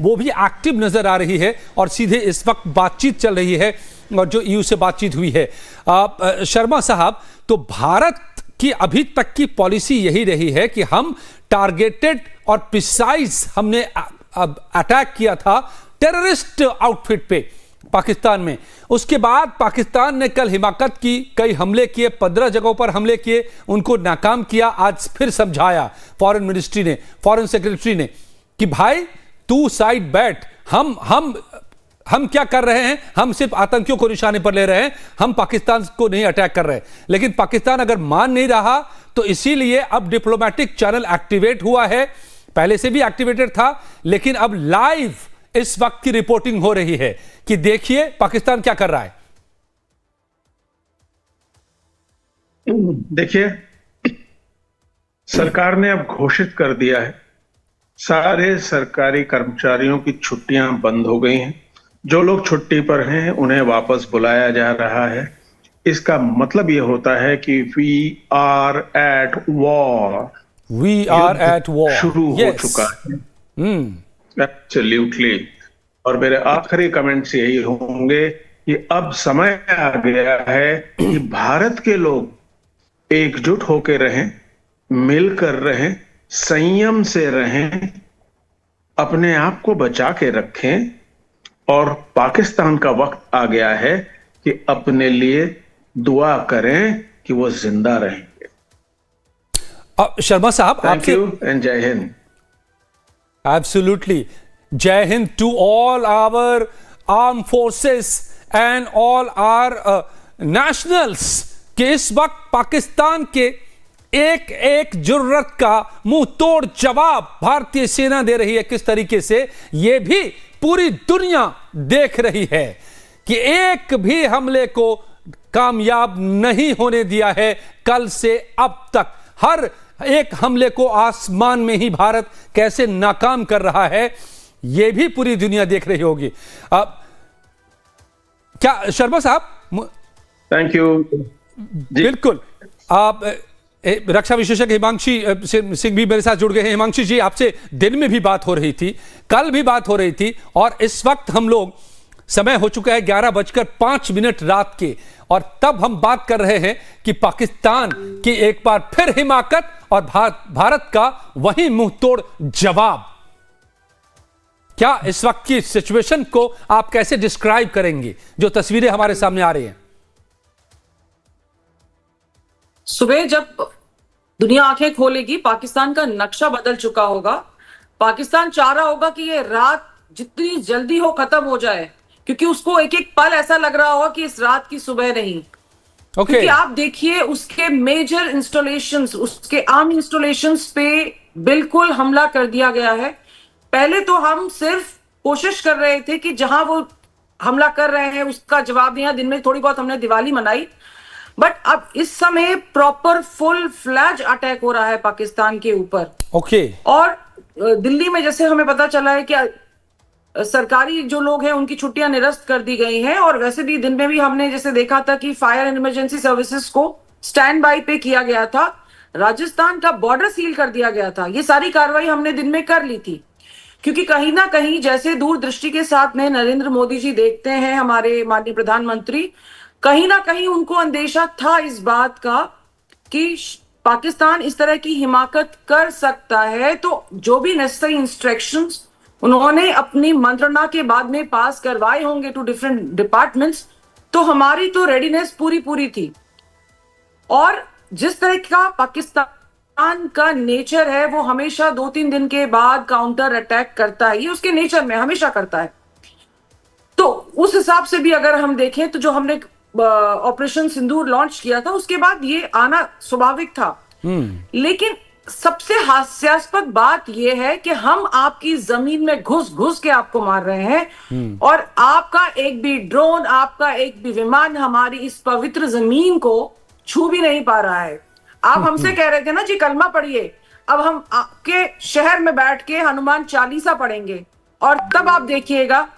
वो भी एक्टिव नजर आ रही है और सीधे इस वक्त बातचीत चल रही है और जो ईयू से बातचीत हुई है। शर्मा साहब, तो भारत की अभी तक की पॉलिसी यही रही है कि हम टारगेटेड और प्रिसाइज हमने अटैक किया था टेररिस्ट आउटफिट पे पाकिस्तान में। उसके बाद पाकिस्तान ने कल हिमाकत की, कई हमले किए, 15 जगहों पर हमले किए, उनको नाकाम किया। आज फिर समझाया फॉरेन मिनिस्ट्री ने, फॉरेन सेक्रेटरी ने कि भाई तू साइड बैठ, हम क्या कर रहे हैं, हम सिर्फ आतंकियों को निशाने पर ले रहे हैं, हम पाकिस्तान को नहीं अटैक कर रहे। लेकिन पाकिस्तान अगर मान नहीं रहा तो इसीलिए अब डिप्लोमेटिक चैनल एक्टिवेट हुआ है, पहले से भी एक्टिवेटेड था, लेकिन अब लाइव इस वक्त की रिपोर्टिंग हो रही है कि देखिए पाकिस्तान क्या कर रहा है। देखिए, सरकार ने अब घोषित कर दिया है सारे सरकारी कर्मचारियों की छुट्टियां बंद हो गई हैं। जो लोग छुट्टी पर हैं उन्हें वापस बुलाया जा रहा है। इसका मतलब यह होता है कि वी आर एट वॉर, शुरू हो चुका है। एब्सोल्युटली। और मेरे आखिरी कमेंट्स यही होंगे कि अब समय आ गया है कि भारत के लोग एकजुट होकर रहें, मिलकर रहें, संयम से रहें, अपने आप को बचा के रखें। और पाकिस्तान का वक्त आ गया है कि अपने लिए दुआ करें कि वो जिंदा रहेंगे। शर्मा साहब, थैंक यू एंड जय Hind. Absolutely, Jai Hind to all our arm forces and all our nationals कि इस वक्त पाकिस्तान के एक एक जुर्रत का मुंह तोड़ जवाब भारतीय सेना दे रही है। किस तरीके से यह भी पूरी दुनिया देख रही है कि एक भी हमले को कामयाब नहीं होने दिया है। कल से अब तक हर एक हमले को आसमान में ही भारत कैसे नाकाम कर रहा है, यह भी पूरी दुनिया देख रही होगी। क्या शर्मा साहब? Thank you. बिल्कुल। आप रक्षा विशेषज्ञ हिमांशी सिंह भी मेरे साथ जुड़ गए हैं। हिमांशी जी, आपसे दिन में भी बात हो रही थी, कल भी बात हो रही थी, और इस वक्त हम लोग, समय हो चुका है 11:05 रात के, और तब हम बात कर रहे हैं कि पाकिस्तान की एक बार फिर हिमाकत और भारत का वही मुंहतोड़ जवाब। क्या इस वक्त की सिचुएशन को आप कैसे डिस्क्राइब करेंगे, जो तस्वीरें हमारे सामने आ रही हैं? सुबह जब दुनिया आंखें खोलेगी, पाकिस्तान का नक्शा बदल चुका होगा। पाकिस्तान चाह रहा होगा कि ये रात जितनी जल्दी हो खत्म हो जाए, क्योंकि उसको एक एक पल ऐसा लग रहा होगा कि इस रात की सुबह नहीं। क्योंकि आप देखिए उसके मेजर इंस्टॉलेशंस, उसके आर्म इंस्टॉलेशंस पे बिल्कुल हमला कर दिया गया है। पहले तो हम सिर्फ कोशिश कर रहे थे कि जहां वो हमला कर रहे हैं उसका जवाब दिया। दिन में थोड़ी बहुत हमने दिवाली मनाई, बट अब इस समय प्रॉपर फुल फ्लैज अटैक हो रहा है पाकिस्तान के ऊपर। और दिल्ली में जैसे हमें पता चला है कि सरकारी जो लोग हैं उनकी छुट्टियां निरस्त कर दी गई हैं, और वैसे भी दिन में भी हमने जैसे देखा था कि फायर एंड इमरजेंसी सर्विसेज को स्टैंड बाय पे किया गया था। राजस्थान का बॉर्डर सील कर दिया गया था। ये सारी कार्रवाई हमने दिन में कर ली थी, क्योंकि कहीं ना कहीं जैसे दूरदृष्टि के साथ में नरेंद्र मोदी जी देखते हैं, हमारे माननीय प्रधानमंत्री, कहीं ना कहीं उनको अंदेशा था इस बात का कि पाकिस्तान इस तरह की हिमाकत कर सकता है। तो जो भी नेसेसरी इंस्ट्रक्शंस उन्होंने अपनी मंत्रणा के बाद में पास करवाए होंगे टू डिफरेंट डिपार्टमेंट्स, तो हमारी तो रेडीनेस पूरी थी। और जिस तरह का पाकिस्तान का नेचर है, वो हमेशा 2-3 दिन के बाद काउंटर अटैक करता है। ये उसके नेचर में हमेशा करता है। तो उस हिसाब से भी अगर हम देखें तो जो हमने ऑपरेशन सिंदूर लॉन्च किया था, उसके बाद ये आना स्वाभाविक था। लेकिन सबसे हास्यास्पद बात यह है कि हम आपकी जमीन में घुस के आपको मार रहे हैं, और आपका एक भी ड्रोन, आपका एक भी विमान हमारी इस पवित्र जमीन को छू भी नहीं पा रहा है। आप हमसे कह रहे थे ना जी कलमा पढ़िए, अब हम आपके शहर में बैठ के हनुमान चालीसा पढ़ेंगे, और तब आप देखिएगा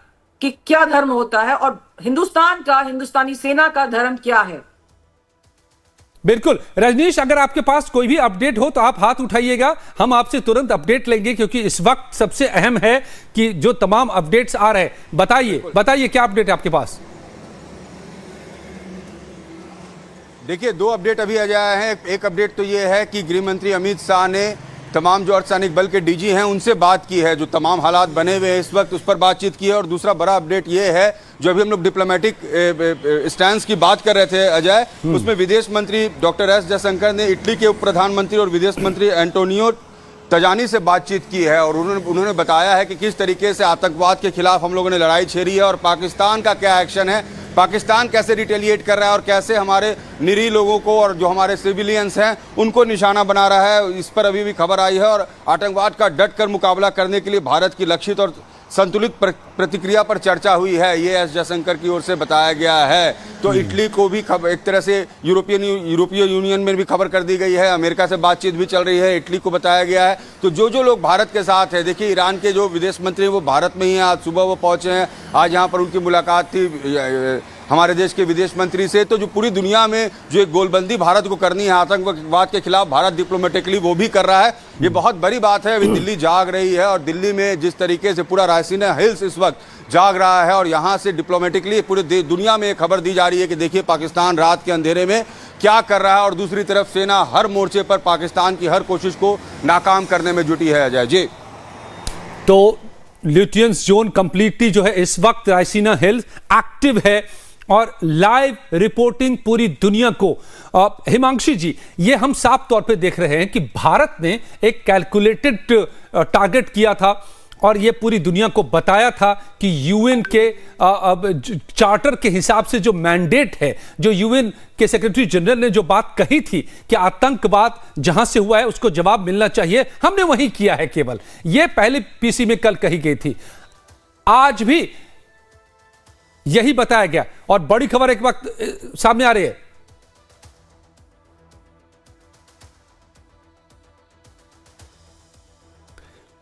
कि क्या धर्म होता है और हिंदुस्तान का, हिंदुस्तानी सेना का धर्म क्या है। बिल्कुल रजनीश, अगर आपके पास कोई भी अपडेट हो तो आप हाथ उठाइएगा, हम आपसे तुरंत अपडेट लेंगे, क्योंकि इस वक्त सबसे अहम है कि जो तमाम अपडेट्स आ रहे हैं, बताइए क्या अपडेट है आपके पास। देखिए, दो अपडेट अभी आ जाए हैं। एक अपडेट तो ये है कि गृह मंत्री अमित शाह ने तमाम जो अर्धसैनिक बल के डीजी हैं उनसे बात की है, जो तमाम हालात बने हुए हैं इस वक्त उस पर बातचीत की है। और दूसरा बड़ा अपडेट ये है, जो अभी हम लोग डिप्लोमेटिक स्टैंड की बात कर रहे थे अजय, उसमें विदेश मंत्री डॉक्टर एस जयशंकर ने इटली के उप प्रधानमंत्री और विदेश मंत्री एंटोनियो तजानी से बातचीत की है। और उन्होंने बताया है कि किस तरीके से आतंकवाद के खिलाफ हम लोगों ने लड़ाई छेड़ी है और पाकिस्तान का क्या एक्शन है, पाकिस्तान कैसे रिटेलिएट कर रहा है और कैसे हमारे निरीह लोगों को और जो हमारे सिविलियंस हैं उनको निशाना बना रहा है। इस पर अभी भी खबर आई है। और आतंकवाद का डट कर मुकाबला करने के लिए भारत की लक्षित और संतुलित प्रतिक्रिया पर चर्चा हुई है, ये एस जयशंकर की ओर से बताया गया है। तो इटली को भी एक तरह से यूरोपीय यूनियन में भी खबर कर दी गई है, अमेरिका से बातचीत भी चल रही है, इटली को बताया गया है। तो जो लोग भारत के साथ हैं, देखिए ईरान के जो विदेश मंत्री हैं वो भारत में ही हैं, आज सुबह वो पहुंचे हैं, आज यहाँ पर उनकी मुलाकात थी हमारे देश के विदेश मंत्री से। तो जो पूरी दुनिया में जो एक गोलबंदी भारत को करनी है आतंकवाद के खिलाफ, भारत डिप्लोमेटिकली वो भी कर रहा है। ये बहुत बड़ी बात है। अभी दिल्ली जाग रही है और दिल्ली में जिस तरीके से पूरा रायसीना हिल्स इस वक्त जाग रहा है और यहाँ से डिप्लोमेटिकली पूरे दुनिया में एक खबर दी जा रही है कि देखिए पाकिस्तान रात के अंधेरे में क्या कर रहा है। और दूसरी तरफ सेना हर मोर्चे पर पाकिस्तान की हर कोशिश को नाकाम करने में जुटी है अजय जी। तो ल्यूटियंस जोन कंप्लीटली जो है इस वक्त रायसीना हिल्स एक्टिव है और लाइव रिपोर्टिंग पूरी दुनिया को। हिमांशी जी, ये हम साफ तौर पे देख रहे हैं कि भारत ने एक कैलकुलेटेड टारगेट किया था और ये पूरी दुनिया को बताया था कि यूएन के चार्टर के हिसाब से जो मैंडेट है, जो यूएन के सेक्रेटरी जनरल ने जो बात कही थी कि आतंकवाद जहां से हुआ है उसको जवाब मिलना चाहिए, हमने वही किया है। केवल ये पहले पीसी में कल कही गई थी, आज भी यही बताया गया। और बड़ी खबर एक वक्त सामने आ रही है,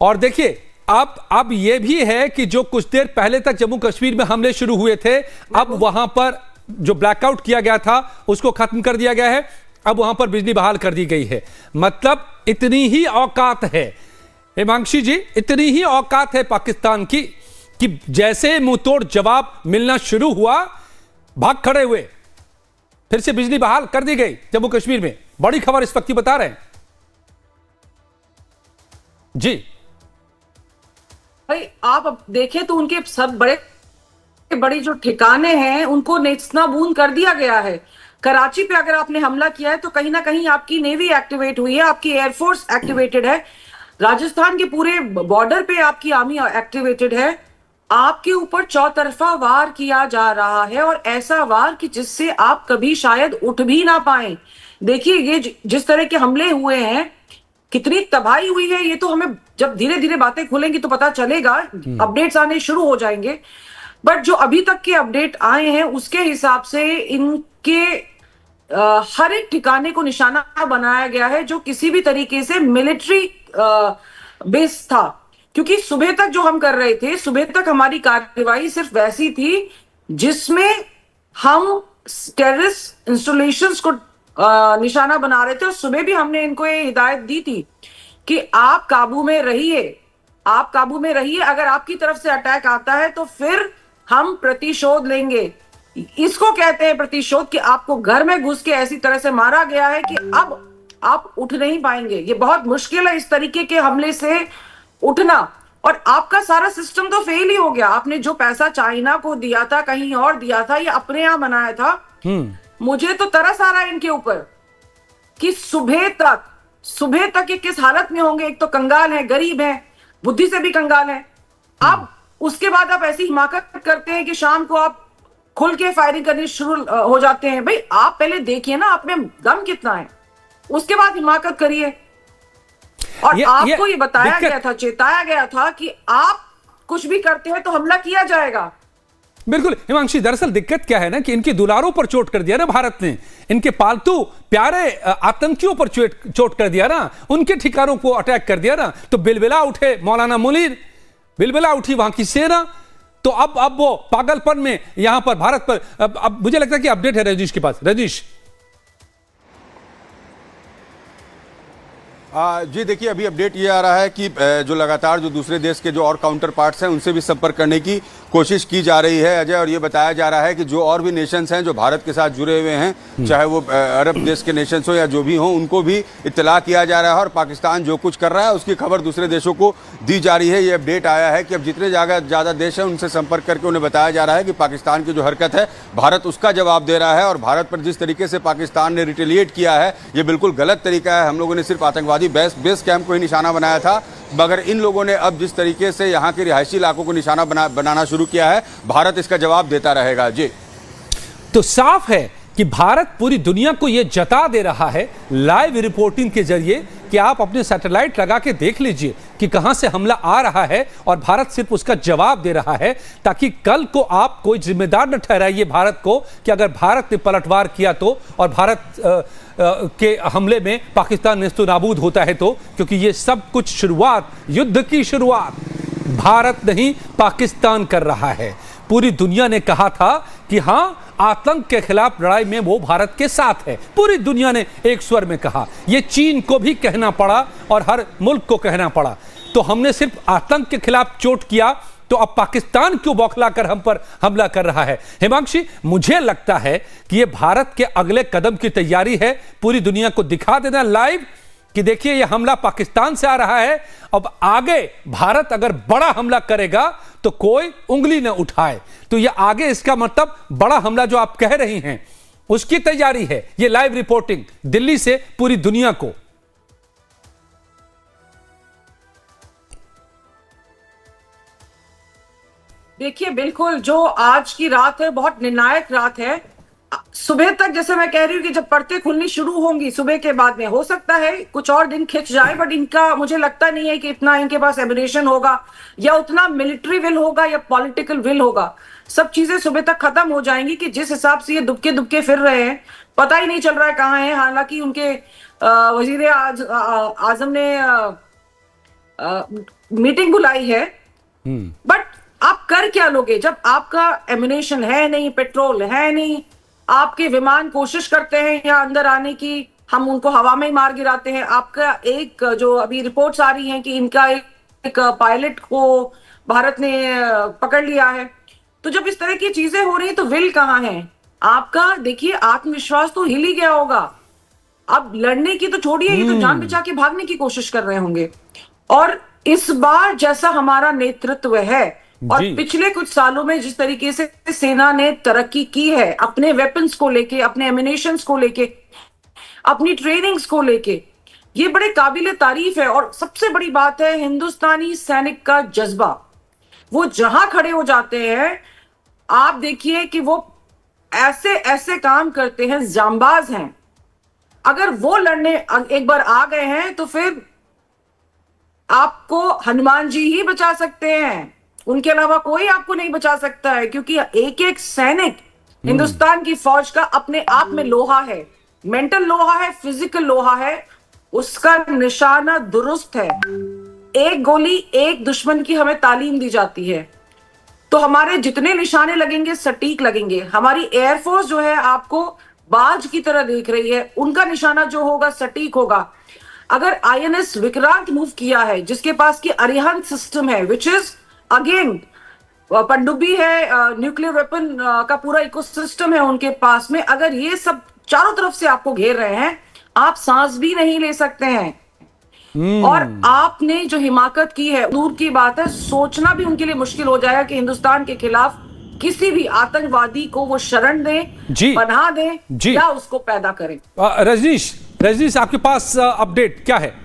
और देखिए अब यह भी है कि जो कुछ देर पहले तक जम्मू कश्मीर में हमले शुरू हुए थे, अब वहां पर जो ब्लैकआउट किया गया था उसको खत्म कर दिया गया है, अब वहां पर बिजली बहाल कर दी गई है। मतलब इतनी ही औकात है हिमांशी जी, इतनी ही औकात है पाकिस्तान की कि जैसे मुंहतोड़ जवाब मिलना शुरू हुआ, भाग खड़े हुए, फिर से बिजली बहाल कर दी गई जम्मू कश्मीर में। बड़ी खबर इस वक्त की बता रहे हैं जी। भाई आप अब देखें तो उनके सब बड़े जो ठिकाने हैं उनको नेस्तनाबूद कर दिया गया है। कराची पे अगर आपने हमला किया है तो कहीं ना कहीं आपकी नेवी एक्टिवेट हुई है, आपकी एयरफोर्स एक्टिवेटेड है, राजस्थान के पूरे बॉर्डर पे आपकी आर्मी एक्टिवेटेड है। आपके ऊपर चौतरफा वार किया जा रहा है और ऐसा वार कि जिससे आप कभी शायद उठ भी ना पाए। देखिए ये जिस तरह के हमले हुए हैं, कितनी तबाही हुई है, ये तो हमें जब धीरे धीरे बातें खुलेंगी तो पता चलेगा, अपडेट्स आने शुरू हो जाएंगे। बट जो अभी तक के अपडेट आए हैं उसके हिसाब से इनके हर एक ठिकाने को निशाना बनाया गया है जो किसी भी तरीके से मिलिट्री बेस था। क्योंकि सुबह तक जो हम कर रहे थे, सुबह तक हमारी कार्रवाई सिर्फ वैसी थी जिसमें हम टेररिस्ट इंस्टॉलेशंस को निशाना बना रहे थे। और सुबह भी हमने इनको ये हिदायत दी थी कि आप काबू में रहिए, आप काबू में रहिए, अगर आपकी तरफ से अटैक आता है तो फिर हम प्रतिशोध लेंगे। इसको कहते हैं प्रतिशोध, कि आपको घर में घुस के ऐसी तरह से मारा गया है कि अब आप उठ नहीं पाएंगे। ये बहुत मुश्किल है इस तरीके के हमले से उठना, और आपका सारा सिस्टम तो फेल ही हो गया। आपने जो पैसा चाइना को दिया था, कहीं और दिया था, ये अपने यहां बनाया था। मुझे तो तरस आ रहा है इनके ऊपर कि सुबह तक ये किस हालत में होंगे। एक तो कंगाल है, गरीब है, बुद्धि से भी कंगाल है। अब उसके बाद आप ऐसी हिमाकत करते हैं कि शाम को आप खुल के फायरिंग करनी शुरू हो जाते हैं। भाई आप पहले देखिए ना आप में दम कितना है, उसके बाद हिमाकत करिए। और आपको ये बताया गया था, चेताया गया था कि आप कुछ भी करते हैं तो हमला किया जाएगा। बिल्कुल हिमांशी, दरअसल दिक्कत क्या है ना कि इनके दुलारों पर चोट कर दिया ना भारत ने, इनके पालतू प्यारे आतंकियों पर चोट कर दिया ना, उनके ठिकानों को अटैक कर दिया ना, तो बिलबिला उठे मौलाना मुनीर, बिलबिला उठी वहां की सेना। तो अब वो पागलपन में यहां पर भारत पर अब मुझे लगता है कि अपडेट है रजनीश के पास। रजनीश, जी देखिए, अभी अपडेट ये आ रहा है कि जो लगातार जो दूसरे देश के जो और काउंटर पार्ट्स हैं उनसे भी संपर्क करने की कोशिश की जा रही है अजय, और ये बताया जा रहा है कि जो और भी नेशंस हैं जो भारत के साथ जुड़े हुए हैं, चाहे वो अरब देश के नेशंस हो या जो भी हो, उनको भी इत्तला किया जा रहा है और पाकिस्तान जो कुछ कर रहा है उसकी खबर दूसरे देशों को दी जा रही है। ये अपडेट आया है कि अब जितने ज़्यादा देश हैं उनसे संपर्क करके उन्हें बताया जा रहा है कि पाकिस्तान की जो हरकत है भारत उसका जवाब दे रहा है, और भारत पर जिस तरीके से पाकिस्तान ने रिटेलिएट किया है ये बिल्कुल गलत तरीका है। हम लोगों ने सिर्फ आतंकवादी बेस कैंप को ही निशाना बनाया था, मगर इन लोगों ने अब जिस तरीके से यहाँ के रिहायशी इलाकों को निशाना बनाना शुरू किया है, भारत इसका जवाब देता रहेगा। जी तो साफ है कि भारत पूरी दुनिया को यह जता दे रहा है लाइव रिपोर्टिंग के जरिए कि आप अपने सैटेलाइट लगा के देख लीजिए कि कहां से हमला आ रहा है, और भारत सिर्फ उसका जवाब दे रहा है, ताकि कल को आप कोई जिम्मेदार न ठहराइए भारत को कि अगर भारत ने पलटवार किया तो, और भारत के हमले में पाकिस्तान नेस्तनाबूद होता है तो, क्योंकि ये सब कुछ शुरुआत, युद्ध की शुरुआत भारत नहीं पाकिस्तान कर रहा है। पूरी दुनिया ने कहा था कि हां, आतंक के खिलाफ लड़ाई में वो भारत के साथ है, पूरी दुनिया ने एक स्वर में कहा। ये चीन को भी कहना पड़ा और हर मुल्क को कहना पड़ा। तो हमने सिर्फ आतंक के खिलाफ चोट किया, तो अब पाकिस्तान क्यों बौखला कर हम पर हमला कर रहा है? हिमांशी, मुझे लगता है कि ये भारत के अगले कदम की तैयारी है, पूरी दुनिया को दिखा देना लाइव कि देखिए ये हमला पाकिस्तान से आ रहा है। अब आगे भारत अगर बड़ा हमला करेगा तो कोई उंगली न उठाए। तो ये आगे इसका मतलब बड़ा हमला जो आप कह रही हैं उसकी तैयारी है। ये लाइव रिपोर्टिंग दिल्ली से पूरी दुनिया को। देखिए, बिल्कुल जो आज की रात है बहुत निर्णायक रात है। सुबह तक जैसे मैं कह रही हूँ कि जब परतें खुलनी शुरू होंगी सुबह के बाद में, हो सकता है कुछ और दिन खिंच जाए, बट इनका मुझे लगता नहीं है कि इतना इनके पास एमिनेशन होगा या उतना मिलिट्री विल होगा या पॉलिटिकल विल होगा। सब चीजें सुबह तक खत्म हो जाएंगी कि जिस हिसाब से ये दुबके दुबके फिर रहे हैं, पता ही नहीं चल रहा है कहाँ है। हालांकि उनके वजीर आजम ने मीटिंग बुलाई है, बट आप कर क्या लोगे जब आपका एमिनेशन है नहीं, पेट्रोल है नहीं, आपके विमान कोशिश करते हैं यहाँ अंदर आने की, हम उनको हवा में ही मार गिराते हैं। आपका एक जो अभी रिपोर्ट्स आ रही हैं कि इनका एक पायलट को भारत ने पकड़ लिया है। तो जब इस तरह की चीजें हो रही हैं तो विल कहाँ है आपका? देखिए, आत्मविश्वास तो हिल ही गया होगा। अब लड़ने की तो छोड़िए, ये तो जान बचा के भागने की कोशिश कर रहे होंगे। और इस बार जैसा हमारा नेतृत्व है और पिछले कुछ सालों में जिस तरीके से सेना ने तरक्की की है अपने वेपन्स को लेके, अपने एमिनेशंस को लेके, अपनी ट्रेनिंग्स को लेके, ये बड़े काबिले तारीफ है। और सबसे बड़ी बात है हिंदुस्तानी सैनिक का जज्बा। वो जहां खड़े हो जाते हैं, आप देखिए कि वो ऐसे ऐसे काम करते हैं, जांबाज हैं। अगर वो लड़ने एक बार आ गए हैं तो फिर आपको हनुमान जी ही बचा सकते हैं, उनके अलावा कोई आपको नहीं बचा सकता है। क्योंकि एक एक सैनिक हिंदुस्तान की फौज का अपने आप में लोहा है, मेंटल लोहा है, फिजिकल लोहा है। उसका निशाना दुरुस्त है। एक गोली एक दुश्मन की हमें तालीम दी जाती है, तो हमारे जितने निशाने लगेंगे सटीक लगेंगे। हमारी एयरफोर्स जो है आपको बाज की तरह देख रही है, उनका निशाना जो होगा सटीक होगा। अगर INS विक्रांत मूव किया है, जिसके पास की अरिहंत सिस्टम है, विच इज अगेन पनडुब्बी है, न्यूक्लियर वेपन का पूरा इकोसिस्टम है उनके पास में। अगर ये सब चारों तरफ से आपको घेर रहे हैं, आप सांस भी नहीं ले सकते हैं। और आपने जो हिमाकत की है, दूर की बात है, सोचना भी उनके लिए मुश्किल हो जाएगा कि हिंदुस्तान के खिलाफ किसी भी आतंकवादी को वो शरण दें, पनाह दें या उसको पैदा करें। रजनीश, आपके पास अपडेट क्या है?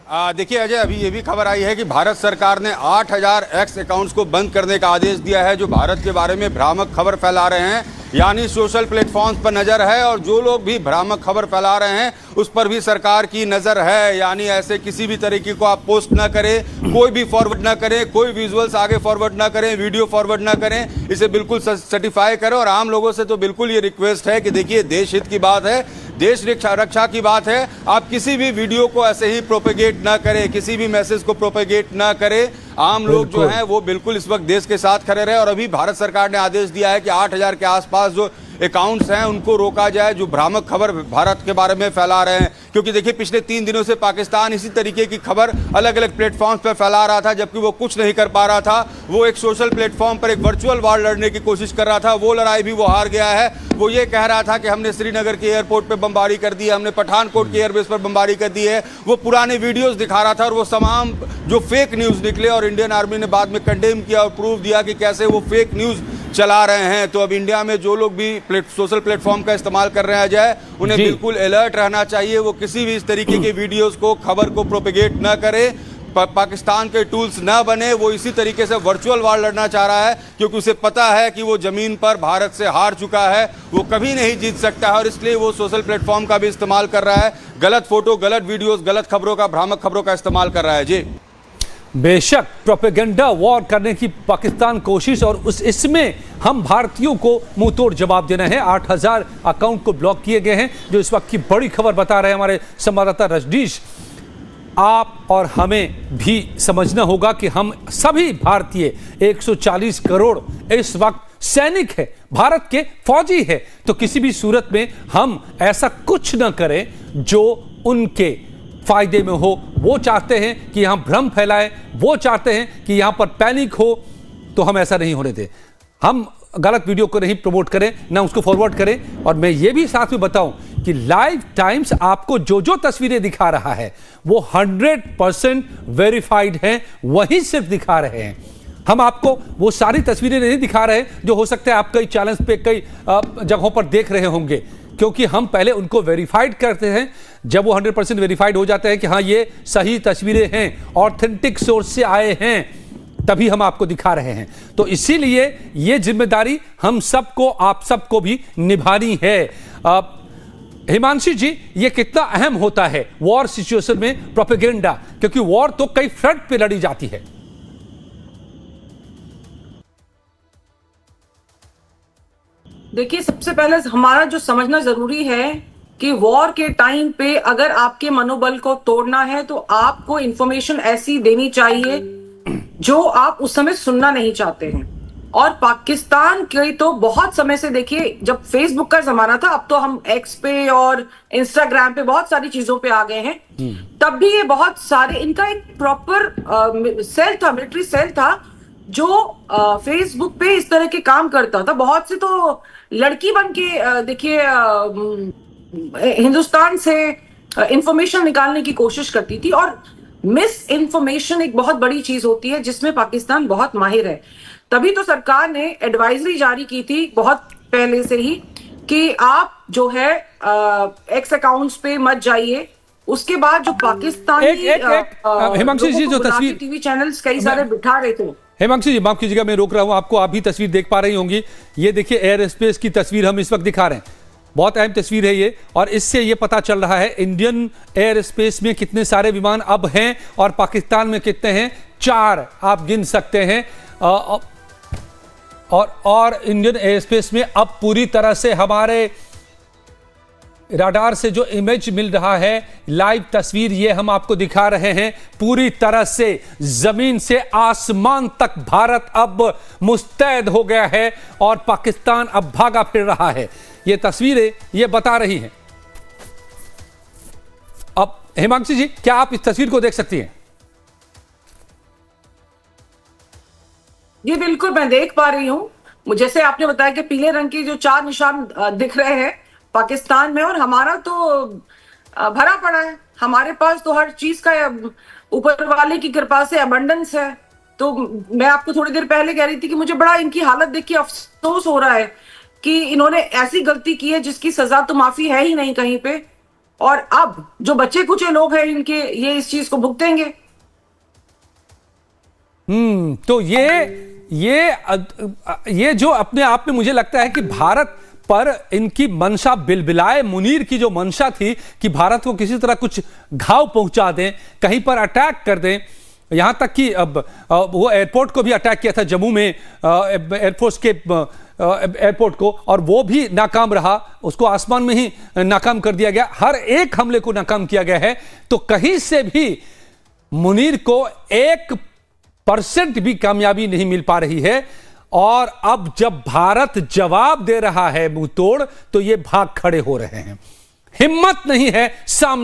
देखिए अजय, अभी ये भी खबर आई है कि भारत सरकार ने 8000 एक्स अकाउंट्स को बंद करने का आदेश दिया है जो भारत के बारे में भ्रामक खबर फैला रहे हैं। यानी सोशल प्लेटफॉर्म्स पर नज़र है और जो लोग भी भ्रामक खबर फैला रहे हैं उस पर भी सरकार की नज़र है। यानी ऐसे किसी भी तरीके को आप पोस्ट ना करें, कोई भी फॉरवर्ड ना करें, कोई विजुअल्स आगे फॉरवर्ड ना करें, वीडियो फॉरवर्ड ना करें, इसे बिल्कुल सर्टिफाई करें। और आम लोगों से तो बिल्कुल ये रिक्वेस्ट है कि देखिए, देश हित की बात है, देश रक्षा की बात है, आप किसी भी वीडियो को ऐसे ही प्रोपेगेट ना करें, किसी भी मैसेज को प्रोपेगेट ना करें। आम लोग जो हैं वो बिल्कुल इस वक्त देश के साथ खड़े रहे। और अभी भारत सरकार ने आदेश दिया है कि 8000 के आसपास जो अकाउंट्स हैं उनको रोका जाए जो भ्रामक खबर भारत के बारे में फैला रहे हैं। क्योंकि देखिए पिछले 3 दिनों से पाकिस्तान इसी तरीके की खबर अलग अलग प्लेटफॉर्म्स पर फैला रहा था, जबकि वो कुछ नहीं कर पा रहा था। वो एक सोशल प्लेटफॉर्म पर एक वर्चुअल वार लड़ने की कोशिश कर रहा था, वो लड़ाई भी वो हार गया है। वो ये कह रहा था कि हमने श्रीनगर के एयरपोर्ट पर बमबारी कर दी है, हमने पठानकोट के एयरबेस पर बमबारी कर दी है। वो पुराने वीडियोस दिखा रहा था और वो तमाम जो फेक न्यूज़ निकले और इंडियन आर्मी ने बाद में कंडेम किया और प्रूव दिया कि कैसे वो फेक न्यूज़ चला रहे हैं। तो अब इंडिया में जो लोग भी सोशल प्लेटफॉर्म का इस्तेमाल कर रहे हैं अजय, उन्हें बिल्कुल अलर्ट रहना चाहिए। वो किसी भी इस तरीके के वीडियोस को, खबर को प्रोपेगेट न करे, पाकिस्तान के टूल्स न बने। वो इसी तरीके से वर्चुअल वार लड़ना चाह रहा है क्योंकि उसे पता है कि वो जमीन पर भारत से हार चुका है, वो कभी नहीं जीत सकता है और इसलिए वो सोशल प्लेटफॉर्म का भी इस्तेमाल कर रहा है। गलत फोटो, गलत वीडियोस, गलत खबरों का, भ्रामक खबरों का इस्तेमाल कर रहा है। जी बेशक प्रोपेगेंडा वॉर करने की पाकिस्तान कोशिश, और इसमें हम भारतीयों को मुंह तोड़ जवाब देना है। 8000 अकाउंट को ब्लॉक किए गए हैं, जो इस वक्त की बड़ी खबर बता रहे हैं हमारे संवाददाता रजनीश। आप और हमें भी समझना होगा कि हम सभी भारतीय 140 करोड़ इस वक्त सैनिक है, भारत के फौजी है। तो किसी भी सूरत में हम ऐसा कुछ न करें जो उनके फायदे में हो। वो चाहते हैं कि यहां भ्रम फैलाए, वो चाहते हैं कि यहां पर पैनिक हो, तो हम ऐसा नहीं होने दें। हम गलत वीडियो को नहीं प्रमोट करें, ना उसको फॉरवर्ड करें। और मैं ये भी साथ में बताऊं कि लाइव टाइम्स आपको जो जो तस्वीरें दिखा रहा है वो 100% वेरीफाइड हैं, वही सिर्फ दिखा रहे हैं। हम आपको वो सारी तस्वीरें नहीं दिखा रहे जो हो सकता है आप कई चैनल्स पे, कई जगहों पर देख रहे होंगे, क्योंकि हम पहले उनको वेरीफाइड करते हैं। जब वो 100% वेरीफाइड हो जाते हैं कि हाँ ये सही तस्वीरें हैं, ऑथेंटिक सोर्स से आए हैं, तभी हम आपको दिखा रहे हैं। तो इसीलिए ये जिम्मेदारी हम सबको, आप सबको भी निभानी है। हिमांशी जी, ये कितना अहम होता है वॉर सिचुएशन में प्रोपेगेंडा, क्योंकि वॉर तो कई फ्रंट पे लड़ी जाती है। देखिए, सबसे पहले हमारा जो समझना जरूरी है कि वॉर के टाइम पे अगर आपके मनोबल को तोड़ना है तो आपको इंफॉर्मेशन ऐसी देनी चाहिए जो आप उस समय सुनना नहीं चाहते हैं। और पाकिस्तान के तो बहुत समय से, देखिए जब फेसबुक का जमाना था, अब तो हम एक्स पे और इंस्टाग्राम पे बहुत सारी चीजों पे आ गए हैं, तब भी ये बहुत सारे, इनका एक प्रॉपर सेल था, मिलिट्री सेल था जो फेसबुक पे इस तरह के काम करता था। बहुत से तो लड़की बन के देखिए हिंदुस्तान से इंफॉर्मेशन निकालने की कोशिश करती थी। और मिस इंफॉर्मेशन एक बहुत बड़ी चीज होती है जिसमें पाकिस्तान बहुत माहिर है। तभी तो सरकार ने एडवाइजरी जारी की थी बहुत पहले से ही कि आप जो है एक्स अकाउंट्स पे मत जाइए। उसके बाद जो पाकिस्तानी हिमांशी जी जो तस्वीर टीवी चैनल्स कई सारे बिठा रहे थे। हिमांशी जी माफ कीजिएगा, मैं रोक रहा हूं आपको, आप भी तस्वीर देख पा रही होंगी। ये देखिए एयर स्पेस की तस्वीर हम इस वक्त दिखा रहे हैं, बहुत अहम तस्वीर है ये। और इससे ये पता चल रहा है इंडियन एयर स्पेस में कितने सारे विमान अब हैं और पाकिस्तान में कितने हैं। 4 आप गिन सकते हैं। और इंडियन एयर स्पेस में अब पूरी तरह से हमारे राडार से जो इमेज मिल रहा है, लाइव तस्वीर ये हम आपको दिखा रहे हैं, पूरी तरह से जमीन से आसमान तक भारत अब मुस्तैद हो गया है और पाकिस्तान अब भागा फिर रहा है। ये तस्वीरें ये बता रही हैं। अब हिमांशी जी, क्या आप इस तस्वीर को देख सकती हैं? जी बिल्कुल, मैं देख पा रही हूं। जैसे आपने बताया कि पीले रंग के जो 4 निशान दिख रहे हैं पाकिस्तान में, और हमारा तो भरा पड़ा है। हमारे पास तो हर चीज का ऊपर वाले की कृपा से अबंडेंस है। तो मैं आपको थोड़ी देर पहले कह रही थी कि मुझे बड़ा इनकी हालत देख के अफसोस हो रहा है कि इन्होंने ऐसी गलती की है जिसकी सजा तो माफी है ही नहीं कहीं पे। और अब जो बच्चे कुछ लोग हैं इनके, ये इस चीज को भुगतेंगे। तो ये जो अपने आप में मुझे लगता है कि भारत पर इनकी मंशा बिलबिलाए, मुनीर की जो मंशा थी कि भारत को किसी तरह कुछ घाव पहुंचा दें, कहीं पर अटैक कर दें। यहां तक कि अब वो एयरपोर्ट को भी अटैक किया था जम्मू में, एयरफोर्स के एयरपोर्ट को, और वो भी नाकाम रहा। उसको आसमान में ही नाकाम कर दिया गया। हर एक हमले को नाकाम किया गया है। तो कहीं से भी मुनीर को 1% भी कामयाबी नहीं मिल पा रही है। और अब जब भारत जवाब दे रहा है मुंह तोड़, तो ये भाग खड़े हो रहे हैं। हिम्मत नहीं है सामना